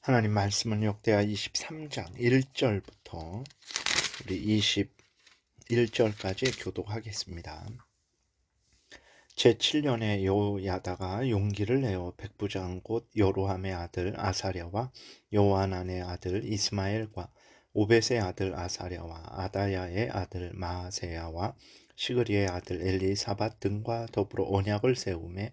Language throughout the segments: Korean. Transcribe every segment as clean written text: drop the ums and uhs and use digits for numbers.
하나님 말씀은 역대하 23장 1절부터 우리 21절까지 교독하겠습니다. 제7년에 여호야다가 용기를 내어 백부장 곧 여로함의 아들 아사랴와 요하난의 아들 이스마엘과 오벳의 아들 아사랴와 아다야의 아들 마아세야와 시그리의 아들 엘리사밧 등과 더불어 언약을 세우매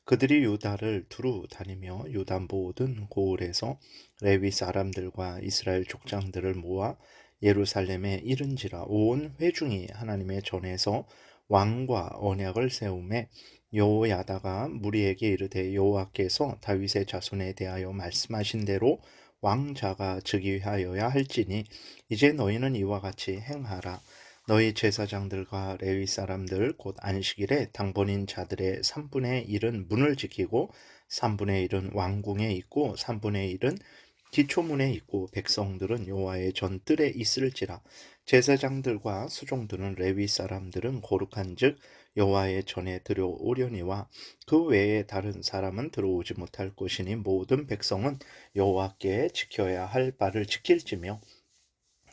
그들이 유다를 두루 다니며 유다 모든 고을에서 레위 사람들과 이스라엘 족장들을 모아 예루살렘에 이른지라. 온 회중이 하나님의 전에서 왕과 언약을 세우매 여호야다가 무리에게 이르되 여호와께서 다윗의 자손에 대하여 말씀하신 대로 왕자가 즉위하여야 할지니 이제 너희는 이와 같이 행하라. 너희 제사장들과 레위 사람들 곧 안식일에 당번인 자들의 3분의 1은 문을 지키고 3분의 1은 왕궁에 있고 3분의 1은 기초문에 있고 백성들은 여호와의 전뜰에 있을지라. 제사장들과 수종들은 레위 사람들은 거룩한즉 여호와의 전에 들어오려니와 그 외에 다른 사람은 들어오지 못할 것이니 모든 백성은 여호와께 지켜야 할 바를 지킬지며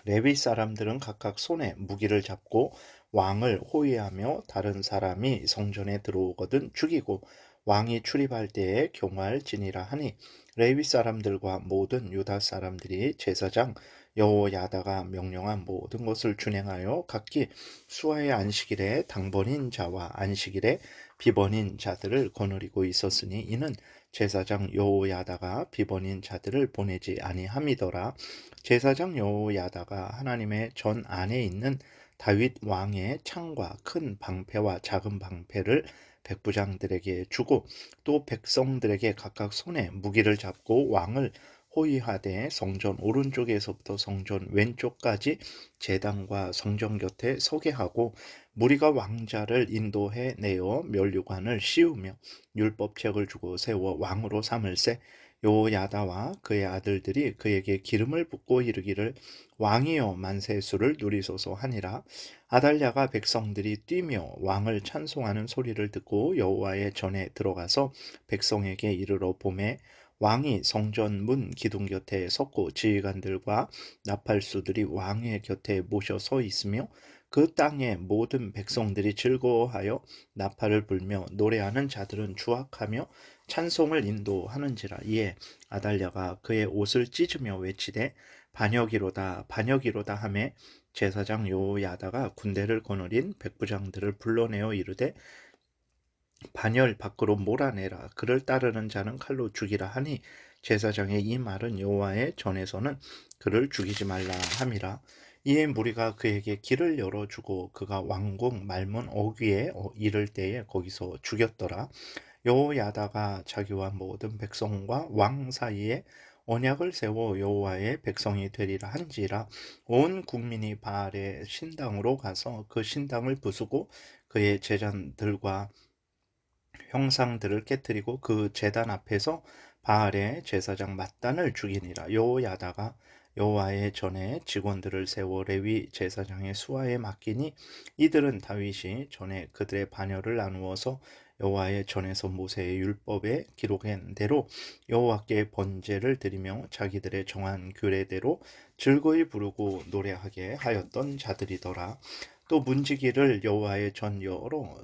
레위 사람들은 각각 손에 무기를 잡고 왕을 호위하며 다른 사람이 성전에 들어오거든 죽이고 왕이 출입할 때에 경활지니라 하니 레위 사람들과 모든 유다 사람들이 제사장 여호야다가 명령한 모든 것을 준행하여 각기 수아의 안식일에 당번인 자와 안식일에 비번인 자들을 거느리고 있었으니 이는 제사장 여호야다가 비번인 자들을 보내지 아니함이더라. 제사장 여호야다가 하나님의 전 안에 있는 다윗 왕의 창과 큰 방패와 작은 방패를 백부장들에게 주고 또 백성들에게 각각 손에 무기를 잡고 왕을 호위하되 성전 오른쪽에서부터 성전 왼쪽까지 제단과 성전 곁에 서게 하고 무리가 왕자를 인도해 내어 면류관을 씌우며 율법책을 주고 세워 왕으로 삼을세. 여호야다와 그의 아들들이 그에게 기름을 붓고 이르기를 왕이여 만세수를 누리소서 하니라. 아달랴가 백성들이 뛰며 왕을 찬송하는 소리를 듣고 여호와의 전에 들어가서 백성에게 이르러 보매 왕이 성전 문 기둥 곁에 섰고 지휘관들과 나팔수들이 왕의 곁에 모셔 서 있으며 그 땅의 모든 백성들이 즐거워하여 나팔을 불며 노래하는 자들은 주악하며 찬송을 인도하는지라. 이에 아달랴가 그의 옷을 찢으며 외치되 반역이로다 반역이로다 하매 제사장 여호야다가 군대를 거느린 백부장들을 불러내어 이르되 반열 밖으로 몰아내라. 그를 따르는 자는 칼로 죽이라 하니 제사장의 이 말은 여호와의 전에서는 그를 죽이지 말라 함이라. 이에 무리가 그에게 길을 열어주고 그가 왕궁 말문 어귀에 이를 때에 거기서 죽였더라. 여호야다가 자기와 모든 백성과 왕 사이에 언약을 세워 여호와의 백성이 되리라 한지라. 온 국민이 바알의 신당으로 가서 그 신당을 부수고 그의 제자들과 형상들을 깨뜨리고 그 제단 앞에서 바알의 제사장 mat단을 죽이니라. 여호야다가 여호와의 전에 직원들을 세워 레위 제사장의 수하에 맡기니 이들은 다윗이 전에 그들의 반열을 나누어서 여호와의 전에서 모세의 율법에 기록한 대로 여호와께 번제를 드리며 자기들의 정한 규례대로 즐거이 부르고 노래하게 하였던 자들이더라. 또 문지기를 여호와의 전 여러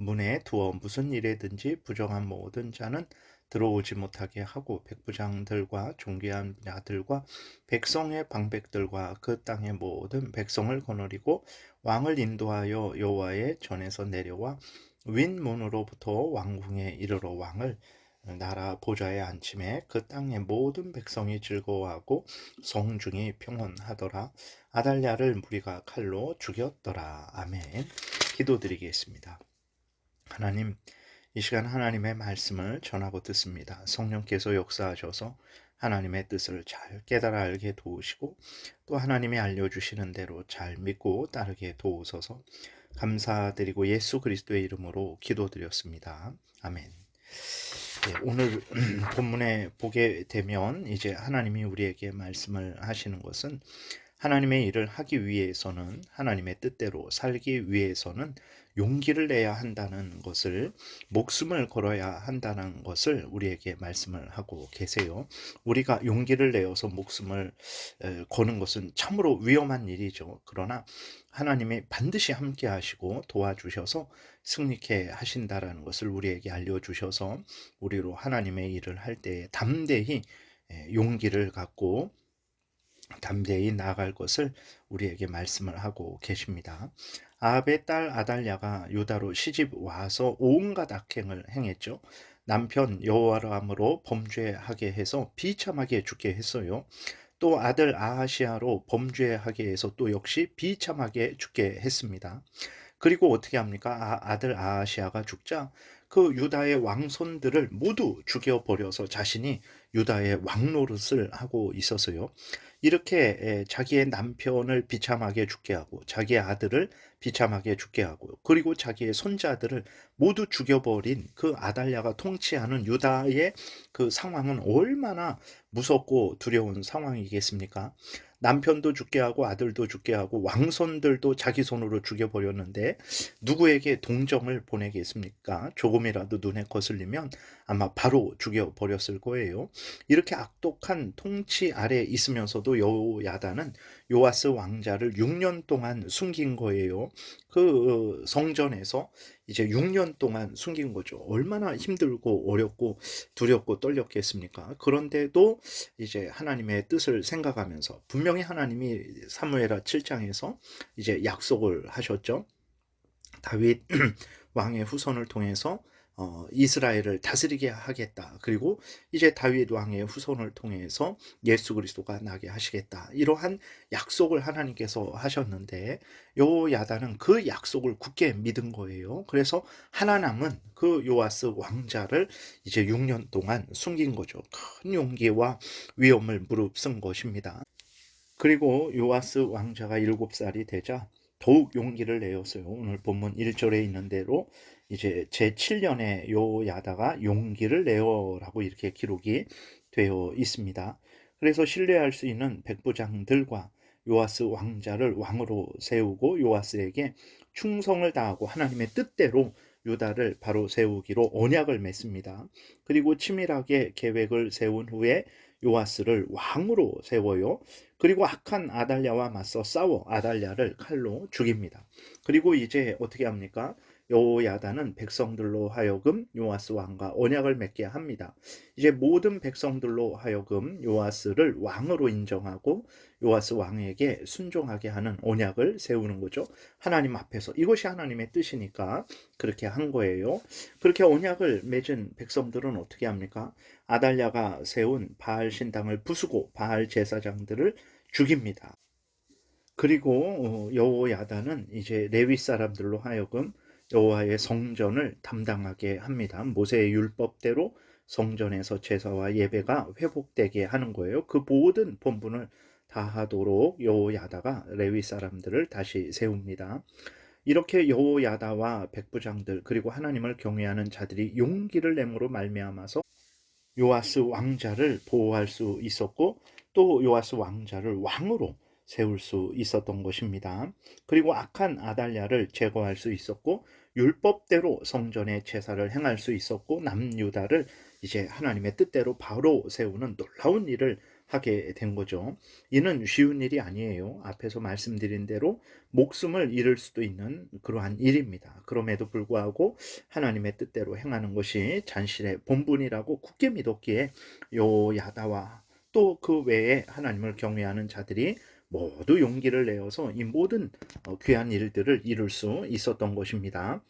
문에 두어 무슨 일에든지 부정한 모든 자는 들어오지 못하게 하고 백부장들과 존귀한 자들과 백성의 방백들과 그 땅의 모든 백성을 거느리고 왕을 인도하여 여호와의 전에서 내려와 윗문으로부터 왕궁에 이르러 왕을 나라 보좌에 앉힘에 그 땅의 모든 백성이 즐거워하고 성중이 평온하더라. 아달랴를 무리가 칼로 죽였더라. 아멘. 기도드리겠습니다. 하나님, 이 시간 하나님의 말씀을 전하고 듣습니다. 성령께서 역사하셔서 하나님의 뜻을 잘 깨달아 알게 도우시고 또 하나님이 알려주시는 대로 잘 믿고 따르게 도우소서. 감사드리고 예수 그리스도의 이름으로 기도드렸습니다. 아멘. 네, 오늘 본문에 보게 되면 이제 하나님이 우리에게 말씀을 하시는 것은 하나님의 일을 하기 위해서는, 하나님의 뜻대로 살기 위해서는 용기를 내야 한다는 것을, 목숨을 걸어야 한다는 것을 우리에게 말씀을 하고 계세요. 우리가 용기를 내어서 목숨을 거는 것은 참으로 위험한 일이죠. 그러나 하나님이 반드시 함께 하시고 도와주셔서 승리케 하신다라는 것을 우리에게 알려주셔서 우리로 하나님의 일을 할 때에 담대히 용기를 갖고 담대히 나아갈 것을 우리에게 말씀을 하고 계십니다. 아합의 딸 아달랴가 유다로 시집 와서 온갖 악행을 행했죠. 남편 여호와람으로 범죄하게 해서 비참하게 죽게 했어요. 또 아들 아하시아로 범죄하게 해서 또 역시 비참하게 죽게 했습니다. 그리고 어떻게 합니까? 아들 아하시아가 죽자 그 유다의 왕손들을 모두 죽여버려서 자신이 유다의 왕노릇을 하고 있었어요. 이렇게 자기의 남편을 비참하게 죽게 하고 자기의 아들을 비참하게 죽게 하고 그리고 자기의 손자들을 모두 죽여버린 그 아달랴가 통치하는 유다의 그 상황은 얼마나 무섭고 두려운 상황이겠습니까? 남편도 죽게 하고 아들도 죽게 하고 왕손들도 자기 손으로 죽여버렸는데 누구에게 동정을 보내겠습니까? 조금이라도 눈에 거슬리면 아마 바로 죽여버렸을 거예요. 이렇게 악독한 통치 아래 있으면서도 여호야다는 요아스 왕자를 6년 동안 숨긴 거예요. 그 성전에서 이제 6년 동안 숨긴 거죠. 얼마나 힘들고 어렵고 두렵고 떨렸겠습니까? 그런데도 이제 하나님의 뜻을 생각하면서 분명히 하나님이 사무엘하 7장에서 이제 약속을 하셨죠. 다윗 왕의 후손을 통해서 이스라엘을 다스리게 하겠다. 그리고 이제 다윗 왕의 후손을 통해서 예수 그리스도가 나게 하시겠다. 이러한 약속을 하나님께서 하셨는데 요야다는 그 약속을 굳게 믿은 거예요. 그래서 하나 남은 그 요아스 왕자를 이제 6년 동안 숨긴 거죠. 큰 용기와 위험을 무릅쓴 것입니다. 그리고 요아스 왕자가 7살이 되자 더욱 용기를 내었어요. 오늘 본문 1절에 있는 대로 이제 제7년에 요야다가 용기를 내어라고 이렇게 기록이 되어 있습니다. 그래서 신뢰할 수 있는 백부장들과 요아스 왕자를 왕으로 세우고 요아스에게 충성을 다하고 하나님의 뜻대로 유다를 바로 세우기로 언약을 맺습니다. 그리고 치밀하게 계획을 세운 후에 요아스를 왕으로 세워요. 그리고 악한 아달랴와 맞서 싸워 아달랴를 칼로 죽입니다. 그리고 이제 어떻게 합니까? 여호야다는 백성들로 하여금 요아스 왕과 언약을 맺게 합니다. 이제 모든 백성들로 하여금 요아스를 왕으로 인정하고 요아스 왕에게 순종하게 하는 언약을 세우는 거죠. 하나님 앞에서 이것이 하나님의 뜻이니까 그렇게 한 거예요. 그렇게 언약을 맺은 백성들은 어떻게 합니까? 아달랴가 세운 바알 신당을 부수고 바알 제사장들을 죽입니다. 그리고 여호야다는 이제 레위 사람들로 하여금 여호와의 성전을 담당하게 합니다. 모세의 율법대로 성전에서 제사와 예배가 회복되게 하는 거예요. 그 모든 본분을 다 하도록 여호야다가 레위 사람들을 다시 세웁니다. 이렇게 여호야다와 백부장들 그리고 하나님을 경외하는 자들이 용기를 내므로 말미암아서 요아스 왕자를 보호할 수 있었고 또 요아스 왕자를 왕으로 세울 수 있었던 것입니다. 그리고 악한 아달랴를 제거할 수 있었고 율법대로 성전의 제사를 행할 수 있었고 남유다를 이제 하나님의 뜻대로 바로 세우는 놀라운 일을 하게 된 거죠. 이는 쉬운 일이 아니에요. 앞에서 말씀드린 대로 목숨을 잃을 수도 있는 그러한 일입니다. 그럼에도 불구하고 하나님의 뜻대로 행하는 것이 잔실의 본분이라고 굳게 믿었기에 요야다와 또 그 외에 하나님을 경외하는 자들이 모두 용기를 내어서 이 모든 귀한 일들을 이룰 수 있었던 것입니다.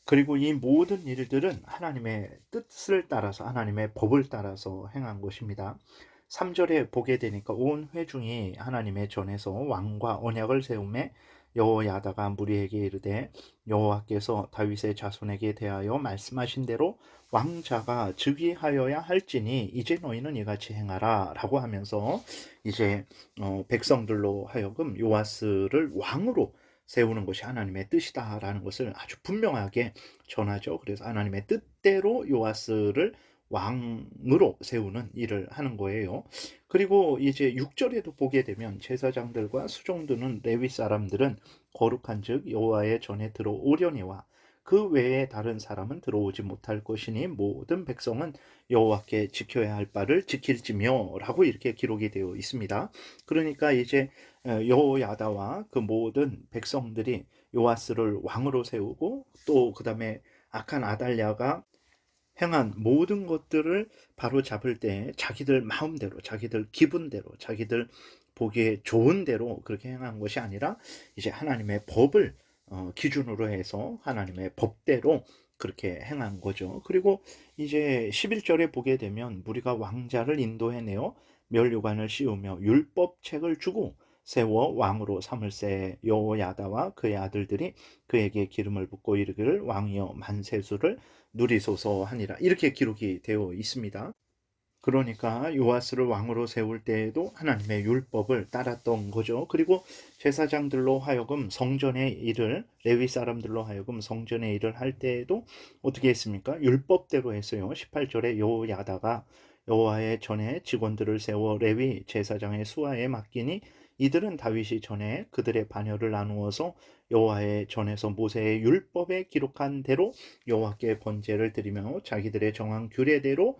그리고 이 모든 일들은 하나님의 뜻을 따라서 하나님의 법을 따라서 행한 것입니다. 3절에 보게 되니까 온 회중이 하나님의 전에서 왕과 언약을 세우매 여호야다가 무리에게 이르되 여호와께서 다윗의 자손에게 대하여 말씀하신 대로 왕자가 즉위하여야 할지니 이제 너희는 이같이 행하라 라고 하면서 이제 백성들로 하여금 요아스를 왕으로 세우는 것이 하나님의 뜻이다라는 것을 아주 분명하게 전하죠. 그래서 하나님의 뜻대로 요아스를 왕으로 세우는 일을 하는 거예요. 그리고 이제 6절에도 보게 되면 제사장들과 수종드는 레위 사람들은 거룩한즉 여호와의 전에 들어오려니와 그 외에 다른 사람은 들어오지 못할 것이니 모든 백성은 여호와께 지켜야 할 바를 지킬지며라고 이렇게 기록이 되어 있습니다. 그러니까 이제 여호야다와 그 모든 백성들이 요아스를 왕으로 세우고 또 그다음에 악한 아달랴가 행한 모든 것들을 바로 잡을 때 자기들 마음대로, 자기들 기분대로, 자기들 보기에 좋은 대로 그렇게 행한 것이 아니라 이제 하나님의 법을 기준으로 해서 하나님의 법대로 그렇게 행한 거죠. 그리고 이제 11절에 보게 되면 무리가 왕자를 인도해내어 면류관을 씌우며 율법책을 주고 세워 왕으로 삼을세 여호야다와 그의 아들들이 그에게 기름을 붓고 이르기를 왕이여 만세수를 누리소서 하니라 이렇게 기록이 되어 있습니다. 그러니까 요아스를 왕으로 세울 때에도 하나님의 율법을 따랐던 거죠. 그리고 제사장들로 하여금 성전의 일을 레위 사람들로 하여금 성전의 일을 할 때에도 어떻게 했습니까? 율법대로 했어요. 18절에 여호야다가 여호와의 전에 직원들을 세워 레위 제사장의 수하에 맡기니 이들은 다윗이 전에 그들의 반열을 나누어서 여호와의 전에서 모세의 율법에 기록한 대로 여호와께 번제를 드리며 자기들의 정한 규례대로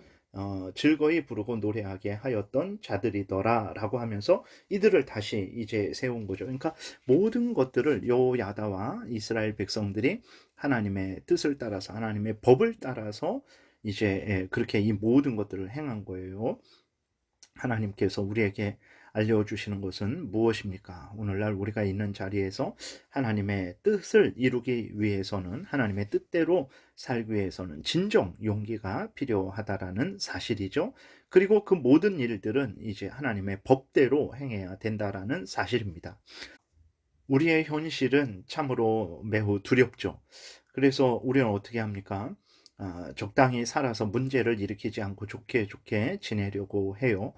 즐거이 부르고 노래하게 하였던 자들이더라 라고 하면서 이들을 다시 이제 세운 거죠. 그러니까 모든 것들을 여호야다와 이스라엘 백성들이 하나님의 뜻을 따라서 하나님의 법을 따라서 이제 그렇게 이 모든 것들을 행한 거예요. 하나님께서 우리에게 알려주시는 것은 무엇입니까? 오늘날 우리가 있는 자리에서 하나님의 뜻을 이루기 위해서는 하나님의 뜻대로 살기 위해서는 진정 용기가 필요하다라는 사실이죠. 그리고 그 모든 일들은 이제 하나님의 법대로 행해야 된다라는 사실입니다. 우리의 현실은 참으로 매우 두렵죠. 그래서 우리는 어떻게 합니까? 적당히 살아서 문제를 일으키지 않고 좋게 좋게 지내려고 해요.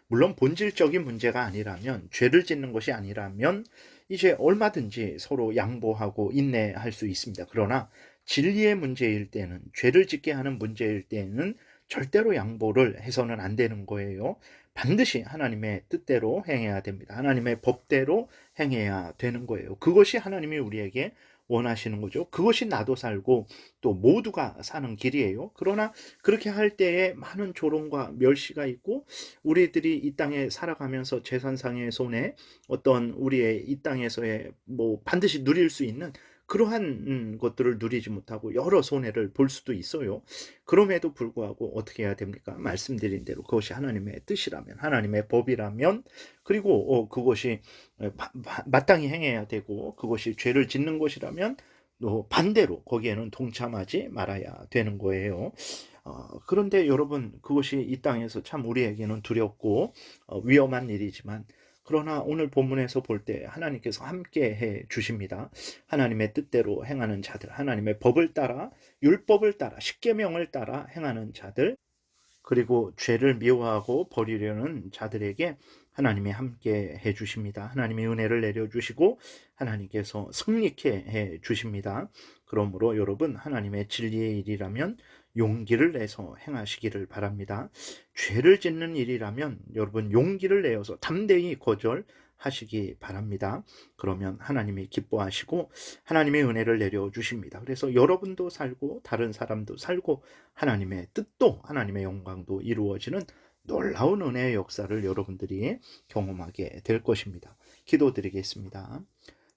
물론 본질적인 문제가 아니라면, 죄를 짓는 것이 아니라면 이제 얼마든지 서로 양보하고 인내할 수 있습니다. 그러나 진리의 문제일 때는, 죄를 짓게 하는 문제일 때는 절대로 양보를 해서는 안 되는 거예요. 반드시 하나님의 뜻대로 행해야 됩니다. 하나님의 법대로 행해야 되는 거예요. 그것이 하나님이 우리에게 원하시는 거죠. 그것이 나도 살고 또 모두가 사는 길이에요. 그러나 그렇게 할 때에 많은 조롱과 멸시가 있고 우리들이 이 땅에 살아가면서 재산상의 손해, 어떤 우리의 이 땅에서의 뭐 반드시 누릴 수 있는 그러한 것들을 누리지 못하고 여러 손해를 볼 수도 있어요. 그럼에도 불구하고 어떻게 해야 됩니까? 말씀드린 대로 그것이 하나님의 뜻이라면, 하나님의 법이라면, 그리고 그것이 마땅히 행해야 되고 그것이 죄를 짓는 것이라면 또 반대로 거기에는 동참하지 말아야 되는 거예요. 그런데 여러분, 그것이 이 땅에서 참 우리에게는 두렵고 위험한 일이지만, 그러나 오늘 본문에서 볼 때 하나님께서 함께 해 주십니다. 하나님의 뜻대로 행하는 자들, 하나님의 법을 따라, 율법을 따라, 십계명을 따라 행하는 자들, 그리고 죄를 미워하고 버리려는 자들에게 하나님이 함께 해 주십니다. 하나님이 은혜를 내려 주시고 하나님께서 승리케 해 주십니다. 그러므로 여러분, 하나님의 진리의 일이라면 용기를 내서 행하시기를 바랍니다. 죄를 짓는 일이라면 여러분 용기를 내어서 담대히 거절하시기 바랍니다. 그러면 하나님이 기뻐하시고 하나님의 은혜를 내려 주십니다. 그래서 여러분도 살고 다른 사람도 살고 하나님의 뜻도 하나님의 영광도 이루어지는 놀라운 은혜의 역사를 여러분들이 경험하게 될 것입니다. 기도드리겠습니다.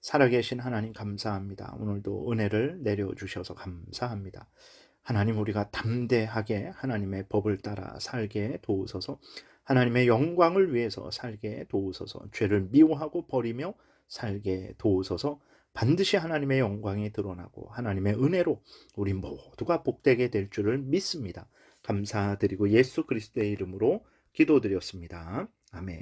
살아계신 하나님 감사합니다. 오늘도 은혜를 내려주셔서 감사합니다. 하나님, 우리가 담대하게 하나님의 법을 따라 살게 도우소서. 하나님의 영광을 위해서 살게 도우소서. 죄를 미워하고 버리며 살게 도우소서. 반드시 하나님의 영광이 드러나고 하나님의 은혜로 우리 모두가 복되게 될 줄을 믿습니다. 감사드리고 예수 그리스도의 이름으로 기도드렸습니다. 아멘.